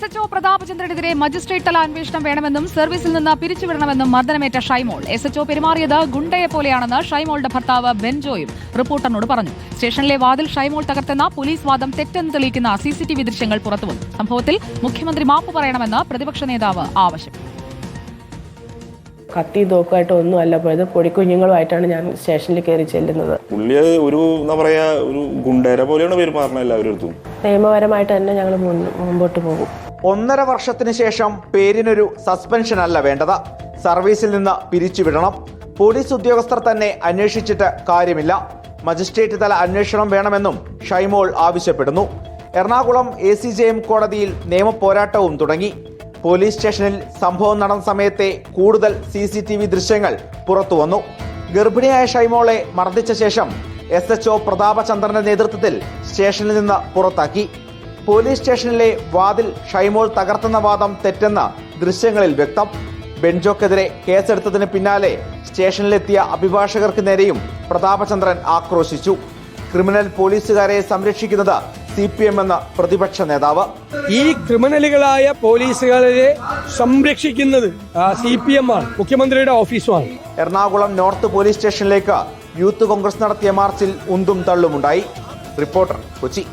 SHO പ്രതാപചന്ദ്രനെതിരെ magistrate തല അന്വേഷണം വേണമെന്നും സർവീസിൽ നിന്ന് പിരിച്ചുവിടണമെന്നും മർദ്ദനമേറ്റ ഷൈമോൾ. SHO പെരുമാറിയത് ഗുണ്ടയെ പോലെയാണെന്ന് ഷൈമോളുടെ ഭർത്താവ് ബെൻജോയും റിപ്പോർട്ടറിനോട് പറഞ്ഞു. സ്റ്റേഷനിലെ വാതിൽ ഷൈമോൾ തകർത്തെന്ന പോലീസ് വാദം തെറ്റെന്ന് തെളിയിക്കുന്ന CCTV ദൃശ്യങ്ങൾ പുറത്തുവന്നു. സംഭവത്തിൽ മുഖ്യമന്ത്രി മാപ്പ് പറയണമെന്ന് പ്രതിപക്ഷ നേതാവ് ആവശ്യപ്പെട്ടു. കത്തി തോക്കുമായിട്ട് ഒന്നുമല്ല പോയത്, പൊടിക്കുഞ്ഞുങ്ങളുമായിട്ടാണ് ഞാൻ സ്റ്റേഷനിൽ കയറി ചെല്ലുന്നത്. പുള്ളി ഒരു എന്താ പറയാ, ഒരു ഗുണ്ടേരെ പോലെയാണ് പെരുമാറുന്നത് എല്ലാവരും അടുത്തും. നിയമപരമായിട്ട് തന്നെ ഞങ്ങൾ മുമ്പോട്ട് പോകും. 1.5 വർഷത്തിന് ശേഷം പേരിനൊരു സസ്പെൻഷൻ അല്ല വേണ്ടത്, സർവീസിൽ നിന്ന് പിരിച്ചുവിടണം. പോലീസ് ഉദ്യോഗസ്ഥർ തന്നെ അന്വേഷിച്ചിട്ട് കാര്യമില്ല. മജിസ്ട്രേറ്റ് തല അന്വേഷണം വേണമെന്നും ഷൈമോൾ ആവശ്യപ്പെടുന്നു. എറണാകുളം ACJM കോടതിയിൽ നിയമപോരാട്ടവും തുടങ്ങി. പോലീസ് സ്റ്റേഷനിൽ സംഭവം നടന്ന സമയത്തെ കൂടുതൽ CCTV ദൃശ്യങ്ങൾ പുറത്തുവന്നു. ഗർഭിണിയായ ഷൈമോളെ മർദ്ദിച്ച ശേഷം SHO പ്രതാപചന്ദ്രന്റെ നേതൃത്വത്തിൽ സ്റ്റേഷനിൽ നിന്ന് പുറത്താക്കി. പോലീസ് സ്റ്റേഷനിലെ വാതിൽ ഷൈമോൾ തകർത്തെന്ന വാദം തെറ്റെന്ന് ദൃശ്യങ്ങളിൽ വ്യക്തം. ബെൻജോക്കെതിരെ കേസെടുത്തതിന് പിന്നാലെ സ്റ്റേഷനിലെത്തിയ അഭിഭാഷകർക്ക് നേരെയും പ്രതാപചന്ദ്രൻ ആക്രോശിച്ചു. ക്രിമിനൽ പോലീസുകാരെ സംരക്ഷിക്കുന്നത് CPM എന്ന പ്രതിപക്ഷ നേതാവ്. ഈ ക്രിമിനലുകളായ പോലീസുകാരെ സംരക്ഷിക്കുന്നത് CPM ആണ്, മുഖ്യമന്ത്രിയുടെ ഓഫീസുമാണ്. എറണാകുളം നോർത്ത് പോലീസ് സ്റ്റേഷനിലേക്ക് യൂത്ത് കോൺഗ്രസ് നടത്തിയ മാർച്ചിൽ ഉന്തും തള്ളുമുണ്ടായി. റിപ്പോർട്ടർ, കൊച്ചി.